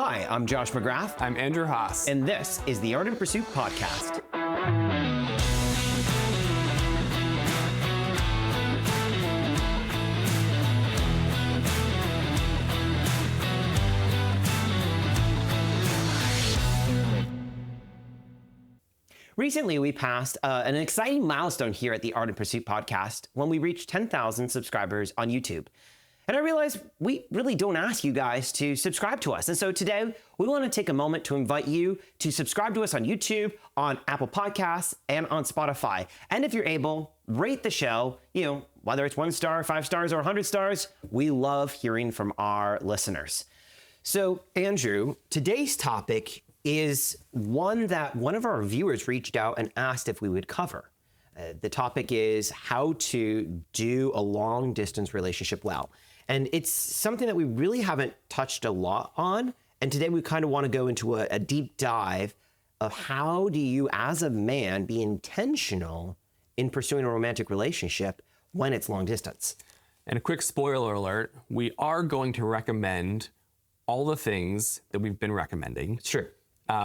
Hi, I'm Josh McGrath. I'm Andrew Haas. And this is the Art and Pursuit podcast. Recently, we passed an exciting milestone here at the Art and Pursuit podcast when we reached 10,000 subscribers on YouTube. And I realized we really don't ask you guys to subscribe to us. And so today, we want to take a moment to invite you to subscribe to us on YouTube, on Apple Podcasts, and on Spotify. And if you're able, rate the show, whether it's 1 star, 5 stars, or 100 stars. We love hearing from our listeners. So, Andrew, today's topic is one that one of our viewers reached out and asked if we would cover. The topic is how to do a long distance relationship well. And it's something that we really haven't touched a lot on. And today we kind of want to go into a deep dive of how do you, as a man, be intentional in pursuing a romantic relationship when it's long distance. And a quick spoiler alert, we are going to recommend all the things that we've been recommending. Sure.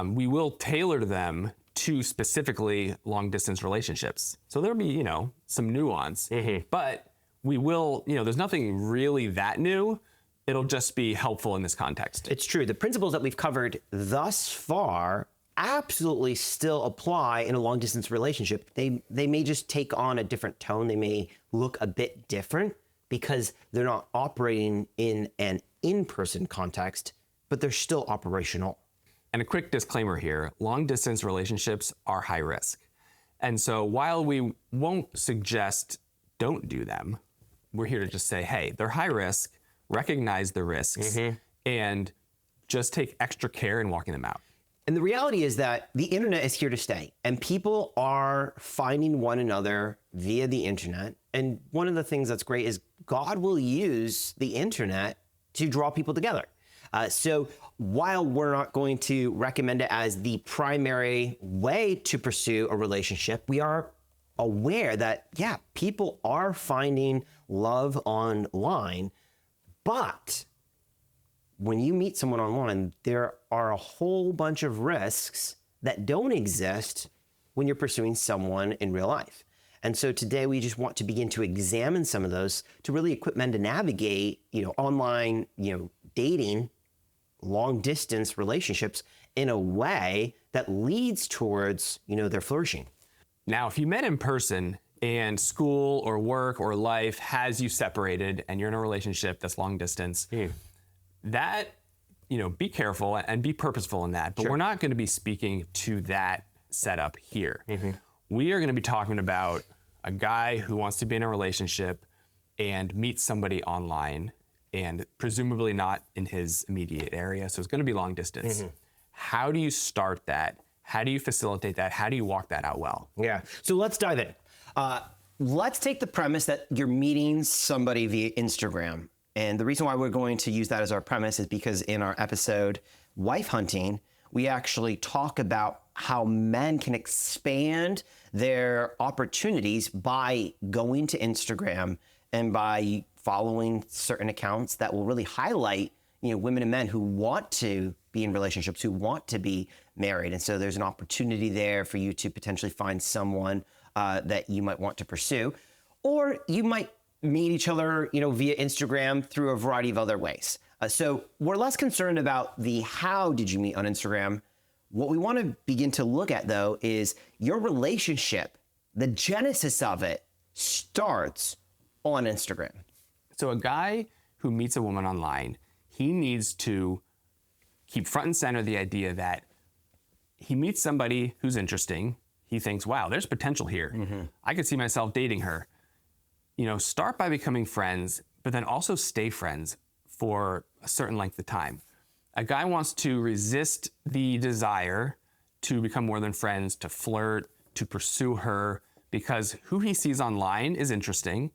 We will tailor them to specifically long distance relationships. So there'll be, some nuance, but we will, there's nothing really that new. It'll just be helpful in this context. It's true. The principles that we've covered thus far absolutely still apply in a long distance relationship. They may just take on a different tone. They may look a bit different because they're not operating in an in-person context, but they're still operational. And a quick disclaimer here, long distance relationships are high risk. And so while we won't suggest don't do them, we're here to just say, hey, they're high risk, recognize the risks, and just take extra care in walking them out. And the reality is that the internet is here to stay, and people are finding one another via the internet. And one of the things that's great is God will use the internet to draw people together. So while we're not going to recommend it as the primary way to pursue a relationship, we are aware that, people are finding love online. But when you meet someone online, there are a whole bunch of risks that don't exist when you're pursuing someone in real life. And so today we just want to begin to examine some of those to really equip men to navigate, online, dating, long distance relationships in a way that leads towards, their flourishing. Now, if you met in person and school or work or life has you separated and you're in a relationship that's long distance, that, be careful and be purposeful in that. But we're not going to be speaking to that setup here. We are going to be talking about a guy who wants to be in a relationship and meet somebody online and presumably not in his immediate area. So it's going to be long distance. How do you start that? How do you facilitate that? How do you walk that out well? Yeah. So let's dive in. Let's take the premise that you're meeting somebody via Instagram. And the reason why we're going to use that as our premise is because in our episode, Wife Hunting, we actually talk about how men can expand their opportunities by going to Instagram and by following certain accounts that will really highlight, women and men who want to be in relationships, who want to be married. And so there's an opportunity there for you to potentially find someone that you might want to pursue, or you might meet each other, via Instagram through a variety of other ways. So we're less concerned about the how did you meet on Instagram. What we want to begin to look at, though, is your relationship. The genesis of it starts on Instagram. So a guy who meets a woman online, he needs to keep front and center the idea that he meets somebody who's interesting. He thinks, wow, there's potential here. I could see myself dating her. Start by becoming friends, but then also stay friends for a certain length of time. A guy wants to resist the desire to become more than friends, to flirt, to pursue her, because who he sees online is interesting.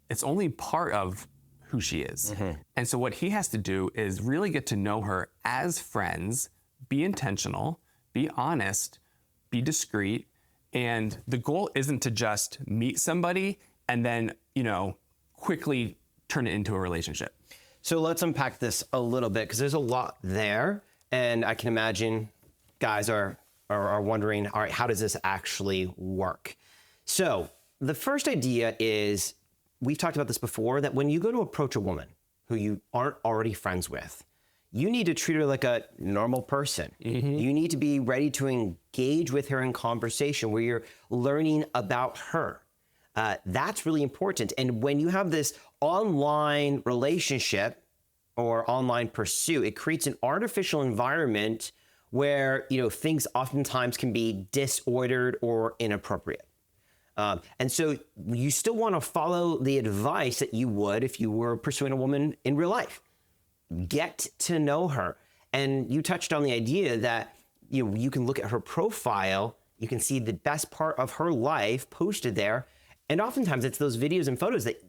It's only part of who she is. And so what he has to do is really get to know her as friends, be intentional, be honest, be discreet. And the goal isn't to just meet somebody and then, quickly turn it into a relationship. So let's unpack this a little bit because there's a lot there. And I can imagine guys are wondering, all right, how does this actually work? So the first idea is, we've talked about this before, that when you go to approach a woman who you aren't already friends with, you need to treat her like a normal person. You need to be ready to engage with her in conversation where you're learning about her. That's really important. And when you have this online relationship or online pursuit, it creates an artificial environment where, things oftentimes can be disordered or inappropriate. And so you still want to follow the advice that you would if you were pursuing a woman in real life. Get to know her. And you touched on the idea that you can look at her profile, you can see the best part of her life posted there. And oftentimes it's those videos and photos that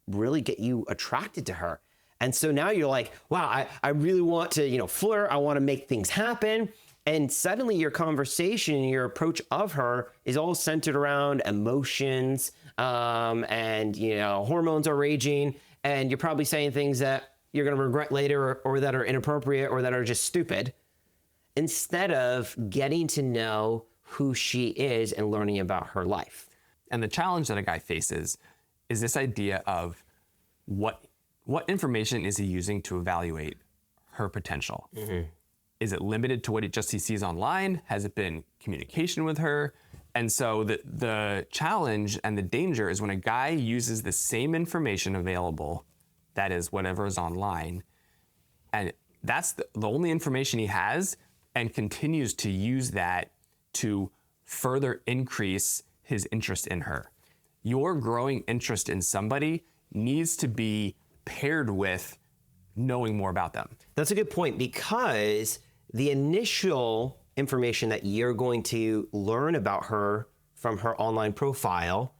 really get you attracted to her. And so now you're like, wow, I really want to, flirt. I want to make things happen. And suddenly your conversation, your approach of her is all centered around emotions, and, hormones are raging. And you're probably saying things that you're going to regret later, or that are inappropriate, or that are just stupid, instead of getting to know who she is and learning about her life. And the challenge that a guy faces is this idea of what information is he using to evaluate her potential? Is it limited to what he sees online? Has it been communication with her? And so the challenge and the danger is when a guy uses the same information available, that is whatever is online, and that's the only information he has, and continues to use that to further increase his interest in her. Your growing interest in somebody needs to be paired with knowing more about them. That's a good point, because the initial information that you're going to learn about her from her online profile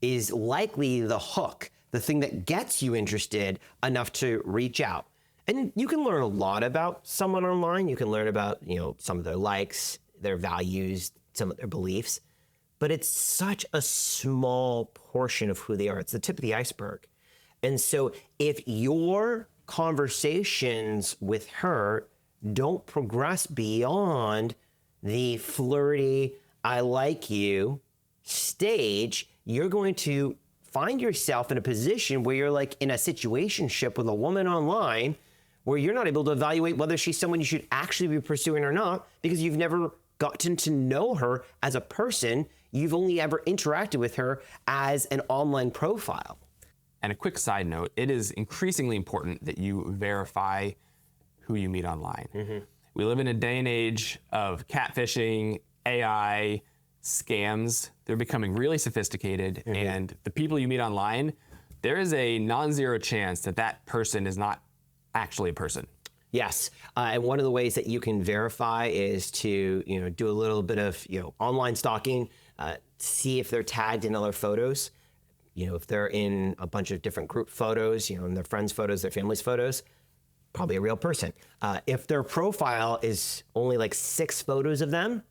is likely the hook, the thing that gets you interested enough to reach out. And you can learn a lot about someone online. You can learn about, some of their likes, their values, some of their beliefs, but it's such a small portion of who they are. It's the tip of the iceberg. And so if your conversations with her don't progress beyond the flirty, I like you stage, you're going to find yourself in a position where you're like in a situationship with a woman online where you're not able to evaluate whether she's someone you should actually be pursuing or not, because you've never gotten to know her as a person. You've only ever interacted with her as an online profile. And a quick side note, it is increasingly important that you verify who you meet online. We live in a day and age of catfishing, AI, scams. They're becoming really sophisticated, and the people you meet online, there is a non-zero chance that person is not actually a person. Yes, and one of the ways that you can verify is to do a little bit of online stalking, see if they're tagged in other photos. If they're in a bunch of different group photos, in their friends' photos, their family's photos, probably a real person. If their profile is only like 6 photos of them,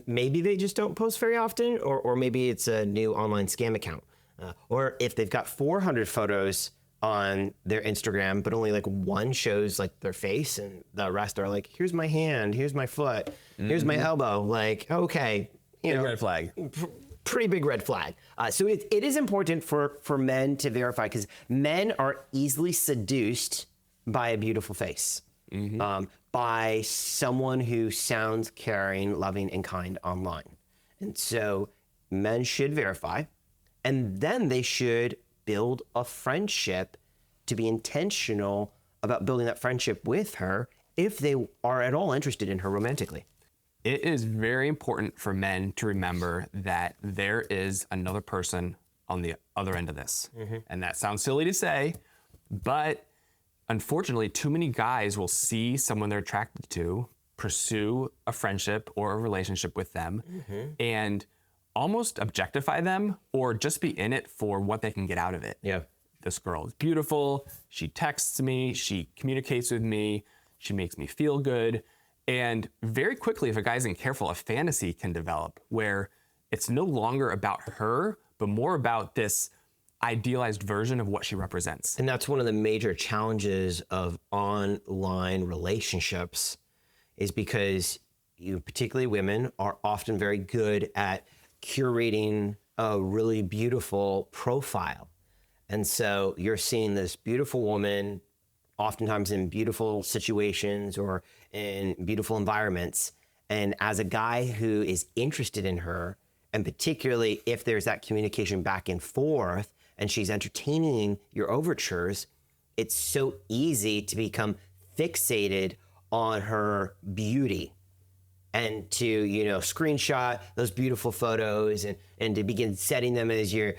maybe they just don't post very often, or maybe it's a new online scam account. Or if they've got 400 photos on their Instagram, but only like 1 shows like their face, and the rest are like, here's my hand, here's my foot, here's my elbow. Like, okay, Big red flag. Pretty big red flag. So it is important for men to verify, because men are easily seduced by a beautiful face, by someone who sounds caring, loving, and kind online. And so men should verify, and then they should build a friendship, to be intentional about building that friendship with her if they are at all interested in her romantically. It is very important for men to remember that there is another person on the other end of this. And that sounds silly to say, but unfortunately, too many guys will see someone they're attracted to, pursue a friendship or a relationship with them, and almost objectify them, or just be in it for what they can get out of it. Yeah. This girl is beautiful. She texts me. She communicates with me. She makes me feel good. And very quickly, if a guy isn't careful, a fantasy can develop where it's no longer about her, but more about this idealized version of what she represents. And that's one of the major challenges of online relationships, is because you, particularly women, are often very good at curating a really beautiful profile. And so you're seeing this beautiful woman, oftentimes in beautiful situations or in beautiful environments. And as a guy who is interested in her, and particularly if there's that communication back and forth and she's entertaining your overtures, it's so easy to become fixated on her beauty and to, screenshot those beautiful photos and to begin setting them as your,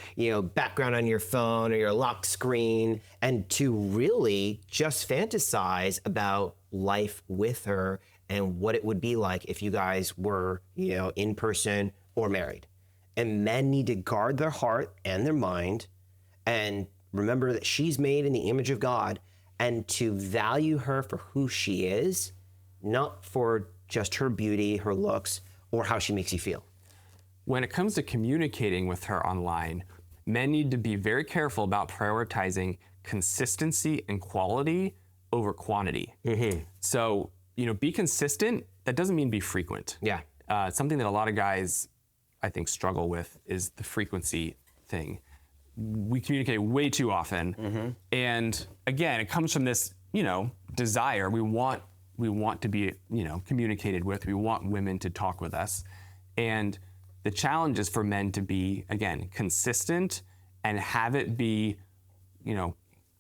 background on your phone or your lock screen, and to really just fantasize about life with her and what it would be like if you guys were, in person or married. And men need to guard their heart and their mind and remember that she's made in the image of God, and to value her for who she is, not for just her beauty, her looks, or how she makes you feel. When it comes to communicating with her online, men need to be very careful about prioritizing consistency and quality over quantity. So, be consistent. That doesn't mean be frequent. Yeah. Something that a lot of guys, I think, struggle with is the frequency thing. We communicate way too often. And again, it comes from this, desire. We want to be, communicated with. We want women to talk with us. And the challenge is for men to be, again, consistent and have it be,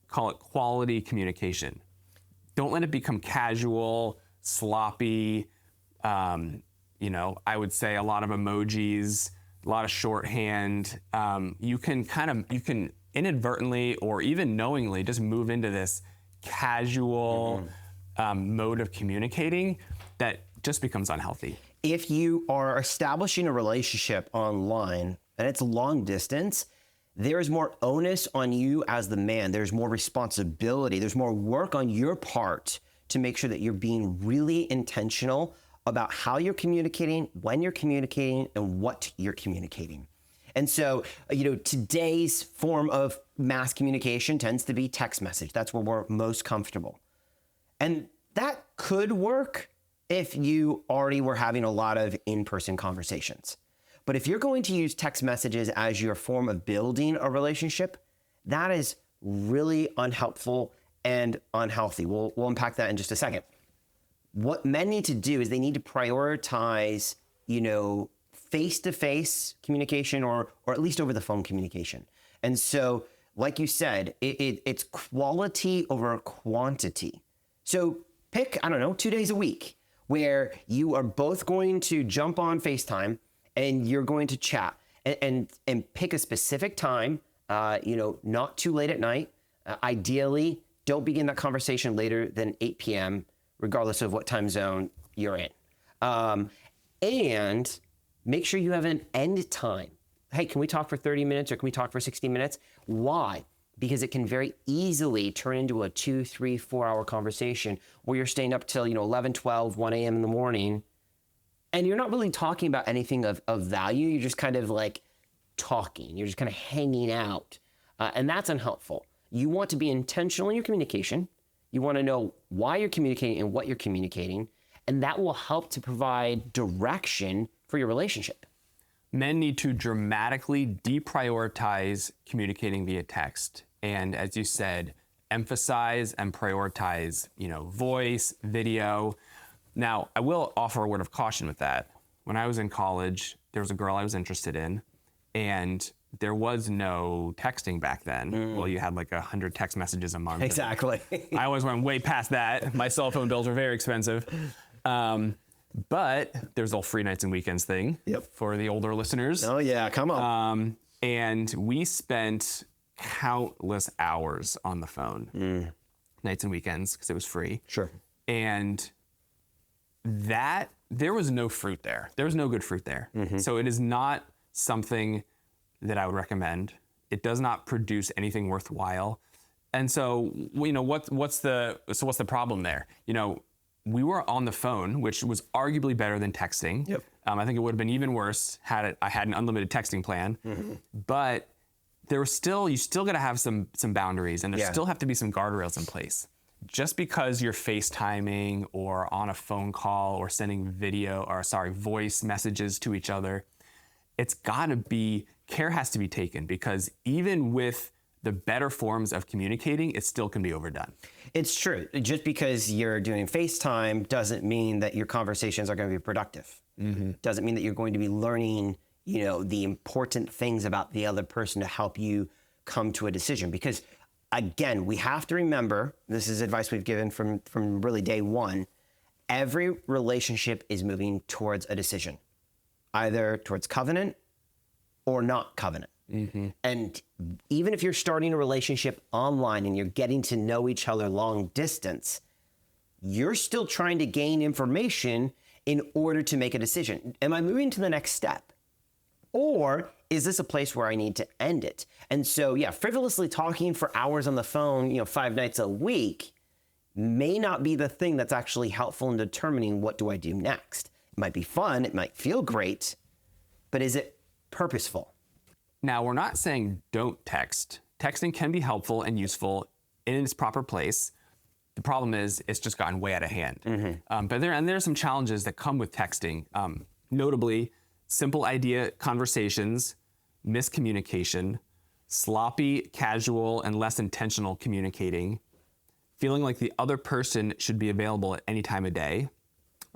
call it quality communication. Don't let it become casual, sloppy, I would say a lot of emojis, a lot of shorthand. You can inadvertently or even knowingly just move into this casual mode of communicating that just becomes unhealthy. If you are establishing a relationship online and it's long distance, there's more onus on you as the man. There's more responsibility. There's more work on your part to make sure that you're being really intentional about how you're communicating, when you're communicating, and what you're communicating. And so, today's form of mass communication tends to be text message. That's where we're most comfortable. And that could work if you already were having a lot of in-person conversations. But if you're going to use text messages as your form of building a relationship, that is really unhelpful and unhealthy. We'll unpack that in just a second. What men need to do is they need to prioritize, face-to-face communication or at least over the phone communication. And so, like you said, it's quality over quantity. So pick, 2 days a week where you are both going to jump on FaceTime and you're going to chat and pick a specific time, not too late at night. Ideally, don't begin that conversation later than 8 p.m., regardless of what time zone you're in. And make sure you have an end time. Hey, can we talk for 30 minutes or can we talk for 60 minutes? Why? Because it can very easily turn into a 2, 3, 4 hour conversation where you're staying up till, 11, 12, 1 a.m. in the morning. And you're not really talking about anything of value. You're just kind of like talking. You're just kind of hanging out. And that's unhelpful. You want to be intentional in your communication. You want to know why you're communicating and what you're communicating. And that will help to provide direction for your relationship. Men need to dramatically deprioritize communicating via text. And as you said, emphasize and prioritize, voice, video. Now, I will offer a word of caution with that. When I was in college, there was a girl I was interested in, and there was no texting back then. Well, you had like 100 text messages a month. Exactly. I always went way past that. My cell phone bills were very expensive. But there's all free nights and weekends thing for the older listeners. Oh yeah, come on. And we spent countless hours on the phone, nights and weekends, because it was free. Sure. And that, there was no fruit there. There was no good fruit there. So it is not something that I would recommend. It does not produce anything worthwhile. And so, what's the problem there? We were on the phone, which was arguably better than texting. Yep. I think it would have been even worse had I had an unlimited texting plan. But you still got to have some boundaries, and there still have to be some guardrails in place. just because you're FaceTiming or on a phone call or sending voice messages to each other, care has to be taken, because even with the better forms of communicating, it still can be overdone. It's true. Just because you're doing FaceTime doesn't mean that your conversations are going to be productive. Doesn't mean that you're going to be learning, the important things about the other person to help you come to a decision. Because again, we have to remember, this is advice we've given from really day one, every relationship is moving towards a decision, either towards covenant or not covenant. And even if you're starting a relationship online and you're getting to know each other long distance, you're still trying to gain information in order to make a decision. Am I moving to the next step? Or is this a place where I need to end it? And so, frivolously talking for hours on the phone, 5 nights a week may not be the thing that's actually helpful in determining what do I do next. It might be fun, it might feel great, but is it purposeful? Now, we're not saying don't text. Texting can be helpful and useful in its proper place. The problem is it's just gotten way out of hand. But there are some challenges that come with texting, notably simple idea conversations, miscommunication, sloppy, casual, and less intentional communicating, feeling like the other person should be available at any time of day.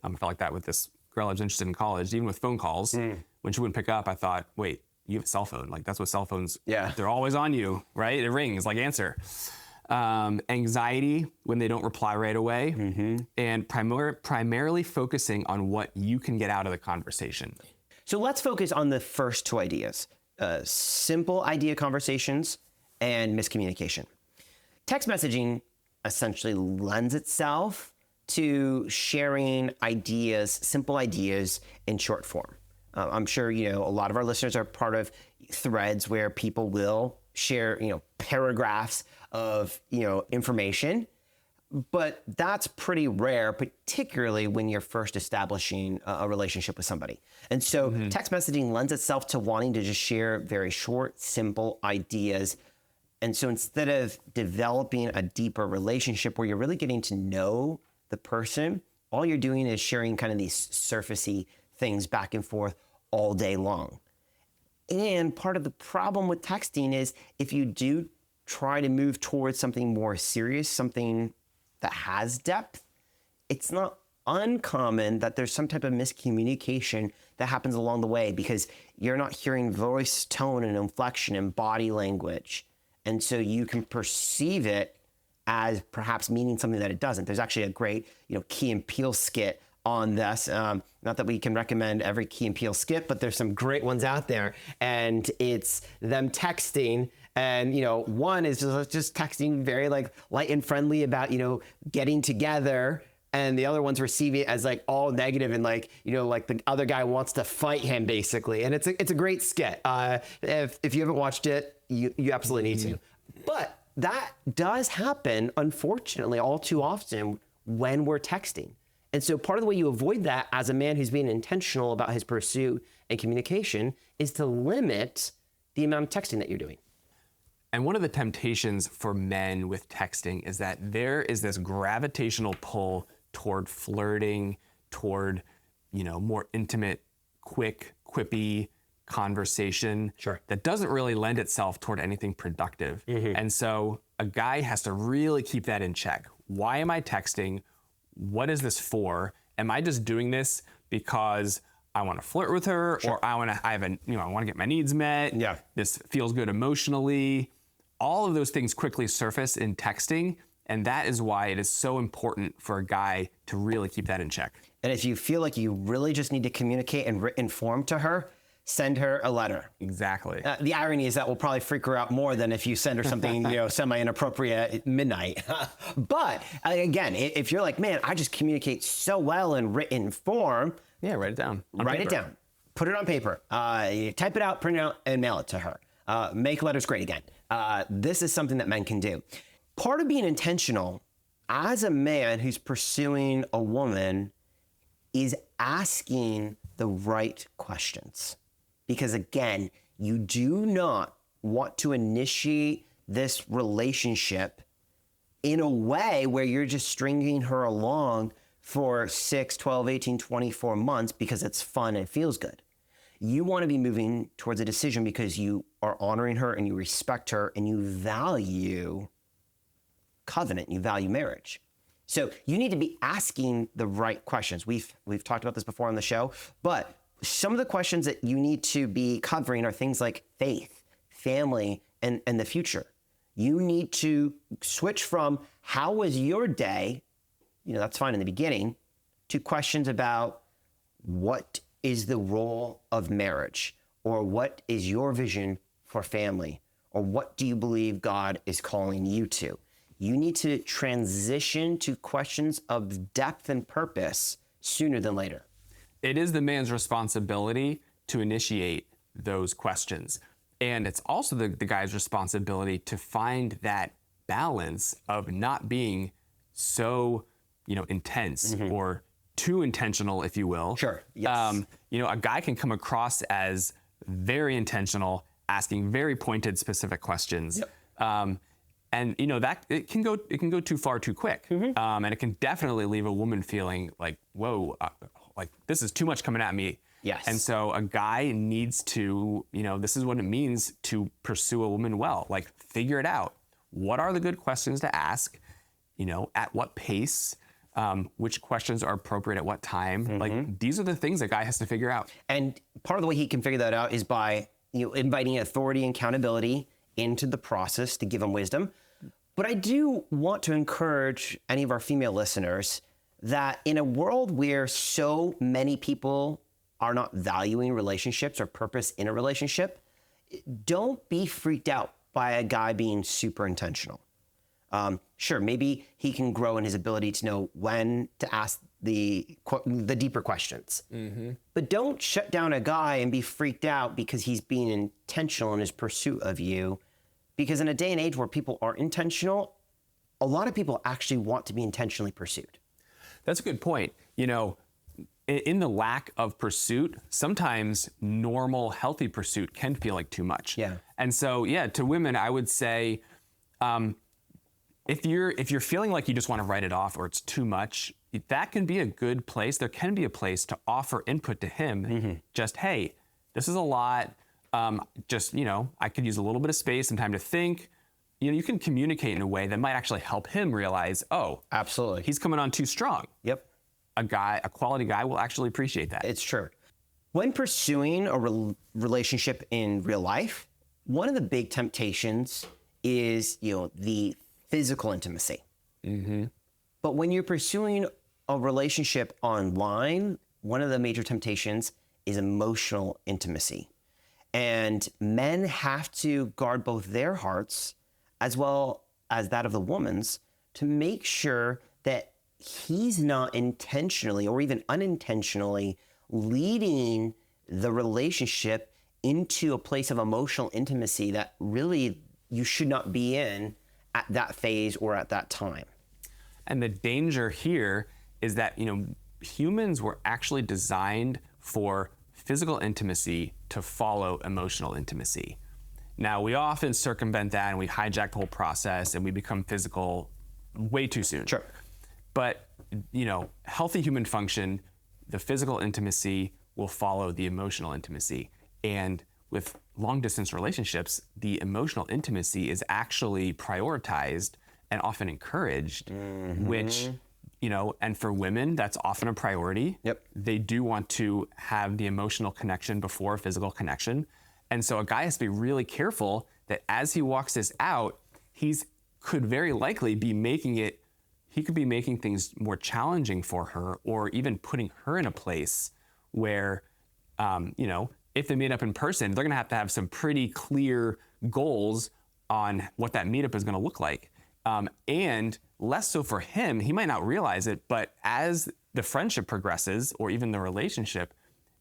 I felt like that with this girl I was interested in college, even with phone calls. When she wouldn't pick up, I thought, wait, you have a cell phone. Like, that's what cell phones, they're always on you, right? It rings, like answer. Anxiety when they don't reply right away, and primarily focusing on what you can get out of the conversation. So let's focus on the first 2 ideas, simple idea conversations and miscommunication. Text messaging essentially lends itself to sharing ideas, simple ideas in short form. I'm sure, a lot of our listeners are part of threads where people will share, paragraphs of, information, but that's pretty rare, particularly when you're first establishing a relationship with somebody. And so text messaging lends itself to wanting to just share very short, simple ideas. And so instead of developing a deeper relationship where you're really getting to know the person, all you're doing is sharing kind of these surfacey things back and forth all day long. And part of the problem with texting is if you do try to move towards something more serious, something that has depth, it's not uncommon that there's some type of miscommunication that happens along the way because you're not hearing voice tone and inflection and body language. And so you can perceive it as perhaps meaning something that it doesn't. There's actually a great, Key and Peele skit on this. Not that we can recommend every Key and Peele skit, but there's some great ones out there. And it's them texting, and one is just texting very light and friendly about getting together, and the other one's receiving it as all negative and the other guy wants to fight him basically. And it's a great skit. If you haven't watched it, you absolutely need to. But that does happen, unfortunately, all too often when we're texting. And so part of the way you avoid that as a man who's being intentional about his pursuit and communication is to limit the amount of texting that you're doing. And one of the temptations for men with texting is that there is this gravitational pull toward flirting, toward, more intimate, quick, quippy conversation that doesn't really lend itself toward anything productive. And so a guy has to really keep that in check. Why am I texting? What is this for? Am I just doing this because I want to flirt with her, or I want to get my needs met? This feels good emotionally. All of those things quickly surface in texting, and that is why it is so important for a guy to really keep that in check. And if you feel like you really just need to communicate in written form to her, send her a letter. Exactly. The irony is that will probably freak her out more than if you send her something, semi-inappropriate at midnight. But again, if you're like, man, I just communicate so well in written form. Yeah, write it down. Write it down. Put it on paper. You type it out, print it out, and mail it to her. Make letters great again. This is something that men can do. Part of being intentional as a man who's pursuing a woman is asking the right questions. Because again, you do not want to initiate this relationship in a way where you're just stringing her along for 6, 12, 18, 24 months because it's fun and it feels good. You want to be moving towards a decision because you are honoring her and you respect her and you value covenant, you value marriage. So you need to be asking the right questions. We've talked about this before on the show, but some of the questions that you need to be covering are things like faith, family, and the future. You need to switch from how was your day, that's fine in the beginning, to questions about what is the role of marriage, or what is your vision for family, or what do you believe God is calling you to? You need to transition to questions of depth and purpose sooner than later. It is the man's responsibility to initiate those questions. And it's also the guy's responsibility to find that balance of not being so, intense or too intentional, if you will. Sure. Yes. A guy can come across as very intentional, asking very pointed, specific questions. Yep. And that it can go too far too quick. And it can definitely leave a woman feeling like, whoa, like this is too much coming at me. Yes. And so a guy needs to, this is what it means to pursue a woman well. Like, figure it out. What are the good questions to ask? At what pace? Which questions are appropriate at what time? Like, these are the things a guy has to figure out. And part of the way he can figure that out is by inviting authority and accountability into the process to give him wisdom. But I do want to encourage any of our female listeners that in a world where so many people are not valuing relationships or purpose in a relationship, don't be freaked out by a guy being super intentional. Sure, maybe he can grow in his ability to know when to ask the deeper questions. But don't shut down a guy and be freaked out because he's being intentional in his pursuit of you. Because in a day and age where people are intentional, a lot of people actually want to be intentionally pursued. That's a good point. In the lack of pursuit, sometimes normal, healthy pursuit can feel like too much. Yeah. And so, to women, I would say, if you're feeling like you just want to write it off or it's too much, that can be a good place. There can be a place to offer input to him. Just, hey, this is a lot. I could use a little bit of space, some time to think. You can communicate in a way that might actually help him realize, oh, absolutely, he's coming on too strong. Yep. A quality guy will actually appreciate that. It's true. When pursuing a relationship in real life, one of the big temptations is, the physical intimacy. But when you're pursuing a relationship online, one of the major temptations is emotional intimacy. And men have to guard both their hearts as well as that of the woman's to make sure that he's not intentionally or even unintentionally leading the relationship into a place of emotional intimacy that really you should not be in at that phase or at that time. And the danger here is that, humans were actually designed for physical intimacy to follow emotional intimacy. Now, we often circumvent that and we hijack the whole process and we become physical way too soon. Sure. But, healthy human function, the physical intimacy will follow the emotional intimacy. And with long distance relationships, the emotional intimacy is actually prioritized and often encouraged, which, and for women, that's often a priority. Yep. They do want to have the emotional connection before physical connection. And so a guy has to be really careful that as he walks this out, could very likely be making things more challenging for her, or even putting her in a place where, if they meet up in person, they're going to have some pretty clear goals on what that meetup is going to look like. And less so for him, he might not realize it, but as the friendship progresses, or even the relationship,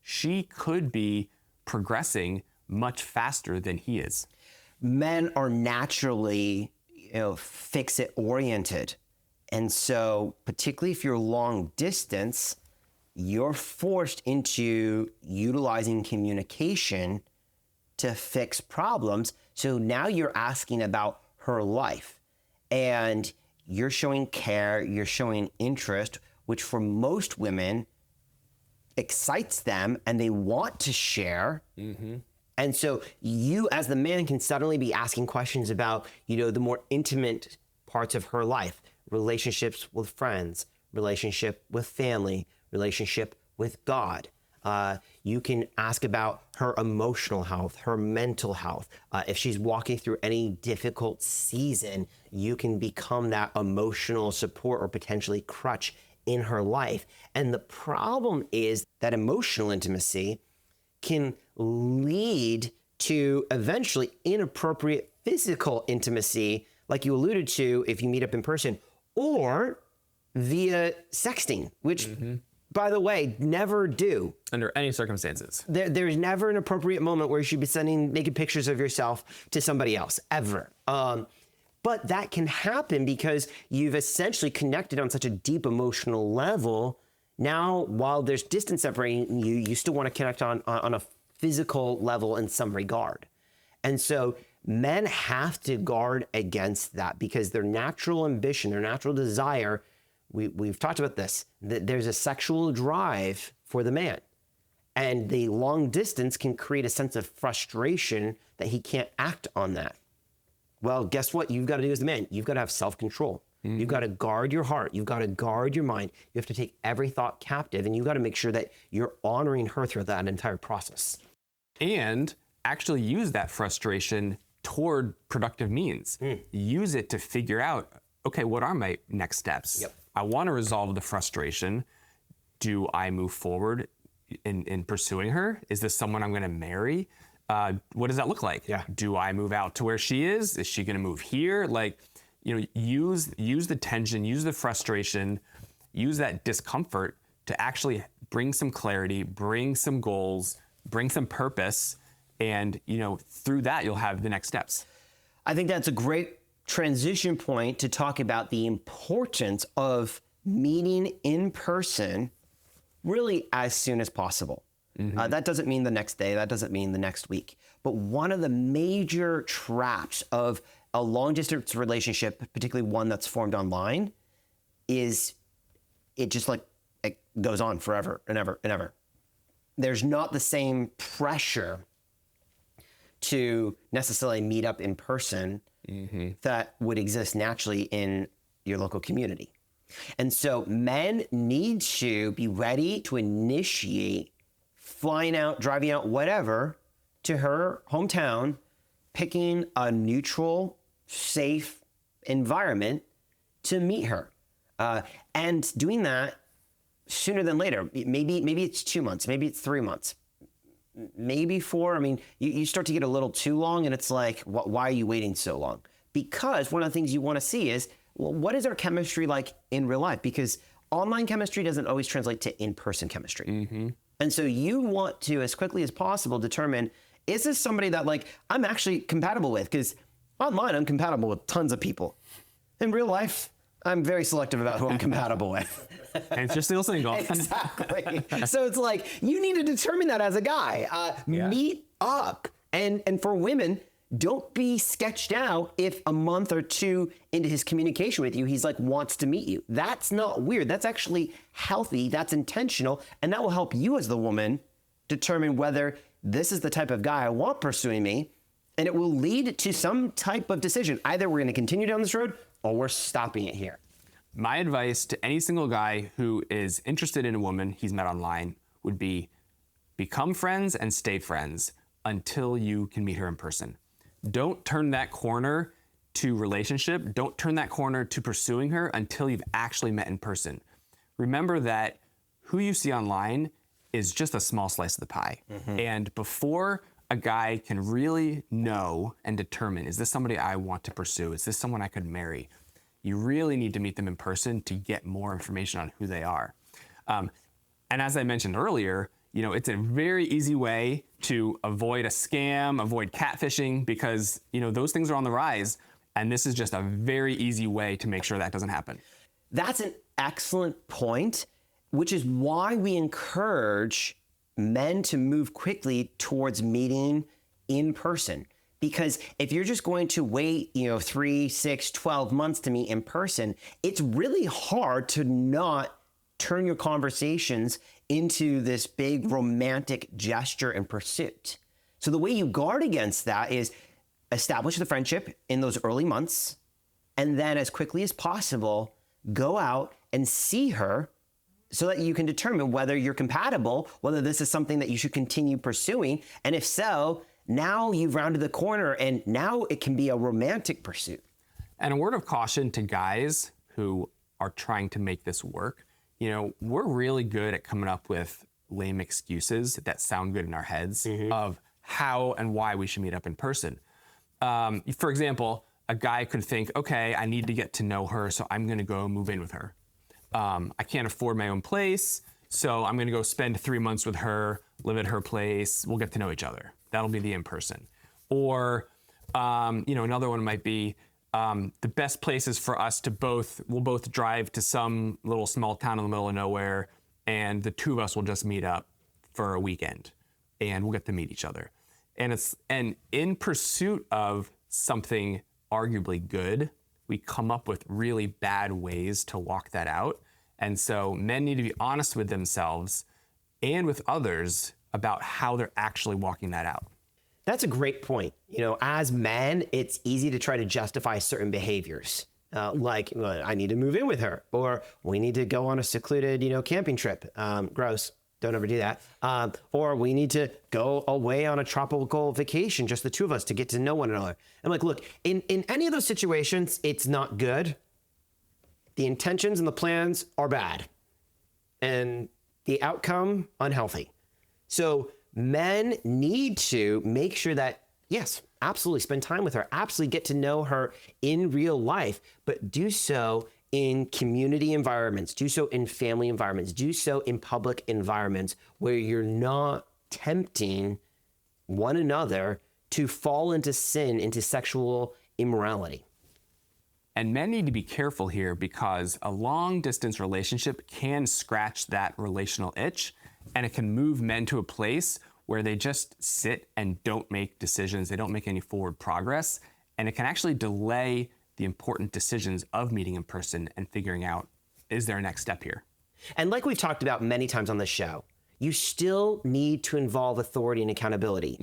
she could be progressing much faster than he is. Men are naturally, fix-it oriented. And so particularly if you're long distance, you're forced into utilizing communication to fix problems. So now you're asking about her life, and you're showing care, you're showing interest, which for most women excites them and they want to share. And so you as the man can suddenly be asking questions about, the more intimate parts of her life, relationships with friends, relationship with family, relationship with God. You can ask about her emotional health, her mental health. If she's walking through any difficult season, you can become that emotional support or potentially crutch in her life. And the problem is that emotional intimacy can lead to eventually inappropriate physical intimacy, like you alluded to if you meet up in person, or via sexting, which, by the way, never do. Under any circumstances. There's never an appropriate moment where you should be sending naked pictures of yourself to somebody else, ever. But that can happen because you've essentially connected on such a deep emotional level. Now, while there's distance separating you, you still want to connect on a physical level in some regard. And so men have to guard against that because their natural ambition, their natural desire, we've talked about this, that there's a sexual drive for the man. And the long distance can create a sense of frustration that he can't act on that. Well, guess what you've got to do as the man? You've got to have self-control. You've got to guard your heart. You've got to guard your mind. You have to take every thought captive, and you've got to make sure that you're honoring her throughout that entire process. And actually use that frustration toward productive means. Use it to figure out, okay, what are my next steps? Yep. I want to resolve the frustration. Do I move forward in pursuing her? Is this someone I'm going to marry? What does that look like? Yeah. Do I move out to where she is? Is she going to move here? Use the tension, use the frustration, use that discomfort to actually bring some clarity, bring some goals, bring some purpose, and through that you'll have the next steps. I think that's a great transition point to talk about the importance of meeting in person really as soon as possible. That doesn't mean the next day, that doesn't mean the next week. But one of the major traps of a long distance relationship, particularly one that's formed online, is it just it goes on forever and ever and ever. There's not the same pressure to necessarily meet up in person that would exist naturally in your local community. And so men need to be ready to initiate flying out, driving out, whatever, to her hometown, picking a neutral, safe environment to meet her. And doing that sooner than later. Maybe it's 2 months, maybe it's 3 months, maybe 4. I mean, you start to get a little too long and it's like, why are you waiting so long? Because one of the things you want to see is, well, what is our chemistry like in real life? Because online chemistry doesn't always translate to in-person chemistry. And so you want to, as quickly as possible, determine, is this somebody that I'm actually compatible with? Because online, I'm compatible with tons of people. In real life, I'm very selective about who I'm compatible with. And you're still single. Exactly. So it's you need to determine that as a guy. Meet up. And for women, don't be sketched out if a month or 2 into his communication with you, he's wants to meet you. That's not weird. That's actually healthy. That's intentional. And that will help you as the woman determine whether this is the type of guy I want pursuing me. And it will lead to some type of decision. Either we're going to continue down this road or we're stopping it here. My advice to any single guy who is interested in a woman he's met online would be become friends and stay friends until you can meet her in person. Don't turn that corner to relationship. Don't turn that corner to pursuing her until you've actually met in person. Remember that who you see online is just a small slice of the pie. And before a guy can really know and determine, is this somebody I want to pursue? Is this someone I could marry? You really need to meet them in person to get more information on who they are. And as I mentioned earlier, it's a very easy way to avoid a scam, avoid catfishing, because, those things are on the rise. And this is just a very easy way to make sure that doesn't happen. That's an excellent point, which is why we encourage men to move quickly towards meeting in person. Because if you're just going to wait, 3, 6, 12 months to meet in person, it's really hard to not turn your conversations into this big romantic gesture and pursuit. So the way you guard against that is establish the friendship in those early months, and then as quickly as possible, go out and see her so that you can determine whether you're compatible, whether this is something that you should continue pursuing. And if so, now you've rounded the corner and now it can be a romantic pursuit. And a word of caution to guys who are trying to make this work. We're really good at coming up with lame excuses that sound good in our heads of how and why we should meet up in person. For example, a guy could think, okay, I need to get to know her, so I'm gonna go move in with her. I can't afford my own place, so I'm gonna go spend 3 months with her, live at her place, we'll get to know each other. That'll be the in-person. Or, another one might be, the best places for us we'll both drive to some little small town in the middle of nowhere, and the two of us will just meet up for a weekend, and we'll get to meet each other. And in pursuit of something arguably good, we come up with really bad ways to walk that out. And so men need to be honest with themselves and with others about how they're actually walking that out. That's a great point. As men, it's easy to try to justify certain behaviors. Like, I need to move in with her, or we need to go on a secluded, camping trip. Gross. Don't ever do that. Or we need to go away on a tropical vacation, just the two of us, to get to know one another. I'm like, look, in any of those situations, it's not good. The intentions and the plans are bad. And the outcome, unhealthy. So men need to make sure that, yes, absolutely spend time with her, absolutely get to know her in real life, but do so in community environments, do so in family environments, do so in public environments where you're not tempting one another to fall into sin, into sexual immorality. And men need to be careful here because a long distance relationship can scratch that relational itch, and it can move men to a place where they just sit and don't make decisions. They don't make any forward progress. And it can actually delay the important decisions of meeting in person and figuring out, is there a next step here? And like we've talked about many times on this show, you still need to involve authority and accountability.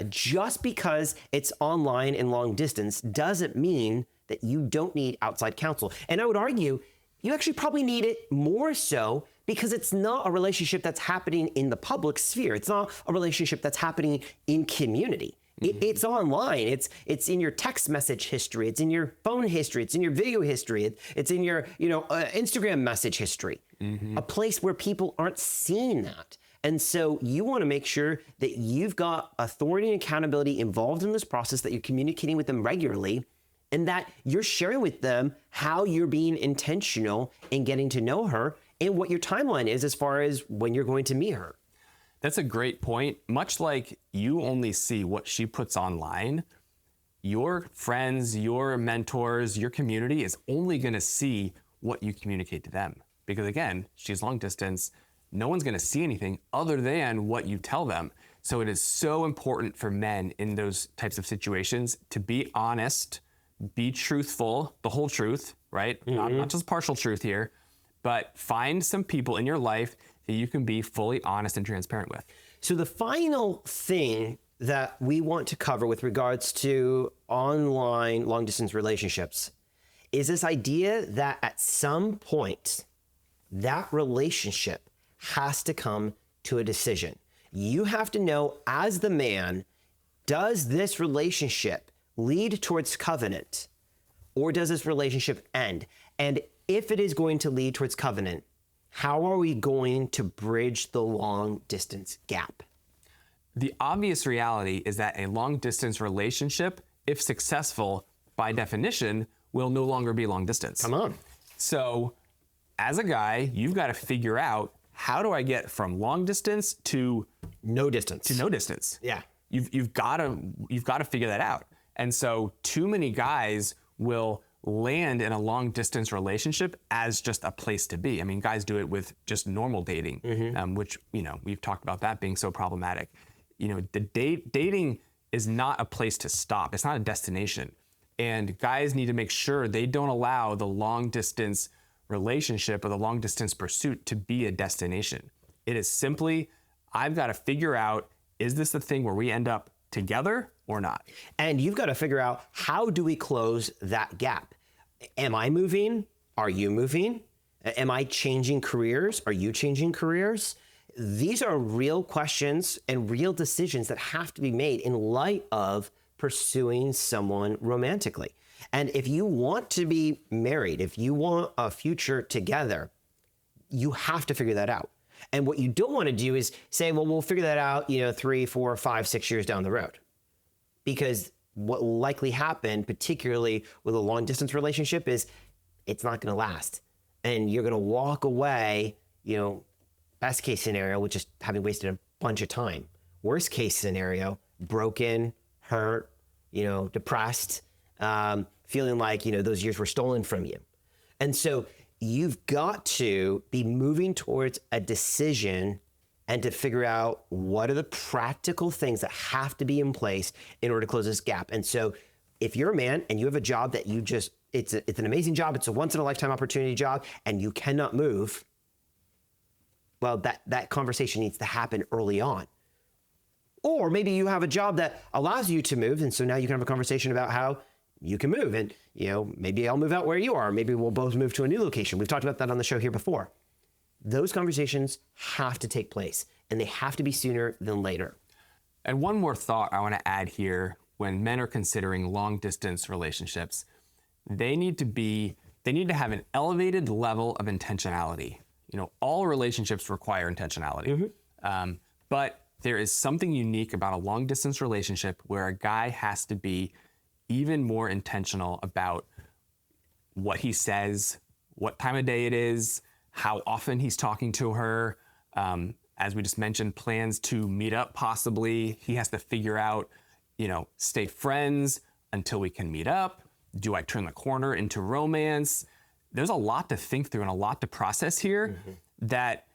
Just because it's online and long distance doesn't mean that you don't need outside counsel. And I would argue you actually probably need it more so because it's not a relationship that's happening in the public sphere. It's not a relationship that's happening in community. It's online. It's in your text message history. It's in your phone history. It's in your video history. It's in your Instagram message history. A place where people aren't seeing that. And so you want to make sure that you've got authority and accountability involved in this process, that you're communicating with them regularly, and that you're sharing with them how you're being intentional in getting to know her and what your timeline is as far as when you're going to meet her. That's a great point. Much like you only see what she puts online, your friends, your mentors, your community is only going to see what you communicate to them. Because again, she's long distance. No one's going to see anything other than what you tell them. So it is so important for men in those types of situations to be honest, be truthful, the whole truth, right? Not just partial truth here, but find some people in your life that you can be fully honest and transparent with. So the final thing that we want to cover with regards to online long distance relationships is this idea that at some point that relationship has to come to a decision. You have to know as the man, does this relationship lead towards covenant, or does this relationship end? And if it is going to lead towards covenant, how are we going to bridge the long distance gap? The obvious reality is that a long distance relationship, if successful, by definition, will no longer be long distance. Come on. So as a guy, you've got to figure out, how do I get from long distance to no distance? To no distance. Yeah. You've got to figure that out. And so too many guys will land in a long distance relationship as just a place to be. I mean, guys do it with just normal dating, which, we've talked about that being so problematic. The dating is not a place to stop. It's not a destination. And guys need to make sure they don't allow the long distance relationship or the long distance pursuit to be a destination. It is simply, I've got to figure out, is this the thing where we end up together or not? And you've got to figure out, how do we close that gap? Am I moving? Are you moving? Am I changing careers? Are you changing careers? These are real questions and real decisions that have to be made in light of pursuing someone romantically. And if you want to be married, if you want a future together, you have to figure that out. And what you don't want to do is say, well, we'll figure that out, 3, 4, 5, 6 years down the road. Because what will likely happen, particularly with a long distance relationship, is it's not going to last. And you're going to walk away, best case scenario, with just having wasted a bunch of time. Worst case scenario, broken, hurt, depressed, feeling like, those years were stolen from you. And so you've got to be moving towards a decision and to figure out what are the practical things that have to be in place in order to close this gap. And so if you're a man and you have a job that it's an amazing job, it's a once in a lifetime opportunity job, and you cannot move, well, that conversation needs to happen early on. Or maybe you have a job that allows you to move, and so now you can have a conversation about how you can move. And, maybe I'll move out where you are. Maybe we'll both move to a new location. We've talked about that on the show here before. Those conversations have to take place, and they have to be sooner than later. And one more thought I want to add here: when men are considering long distance relationships, they need to have an elevated level of intentionality. All relationships require intentionality. Mm-hmm. But there is something unique about a long distance relationship where a guy has to be even more intentional about what he says, what time of day it is, how often he's talking to her. As we just mentioned, plans to meet up possibly. He has to figure out, stay friends until we can meet up. Do I turn the corner into romance? There's a lot to think through and a lot to process here. Mm-hmm. That,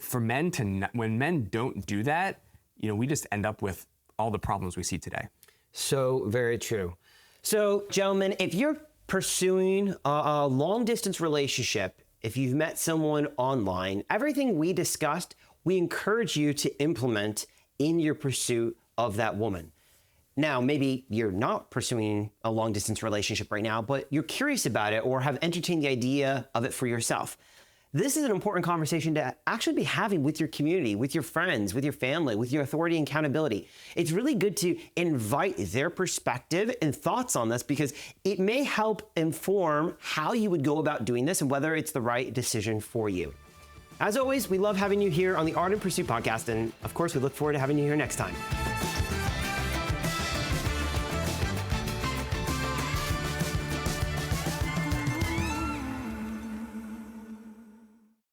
for men when men don't do that, we just end up with all the problems we see today. So very true. So, gentlemen, if you're pursuing a long distance relationship, if you've met someone online, everything we discussed, we encourage you to implement in your pursuit of that woman. Now, maybe you're not pursuing a long distance relationship right now, but you're curious about it or have entertained the idea of it for yourself. This is an important conversation to actually be having with your community, with your friends, with your family, with your authority and accountability. It's really good to invite their perspective and thoughts on this, because it may help inform how you would go about doing this and whether it's the right decision for you. As always, we love having you here on the Art and Pursuit podcast. And of course, we look forward to having you here next time.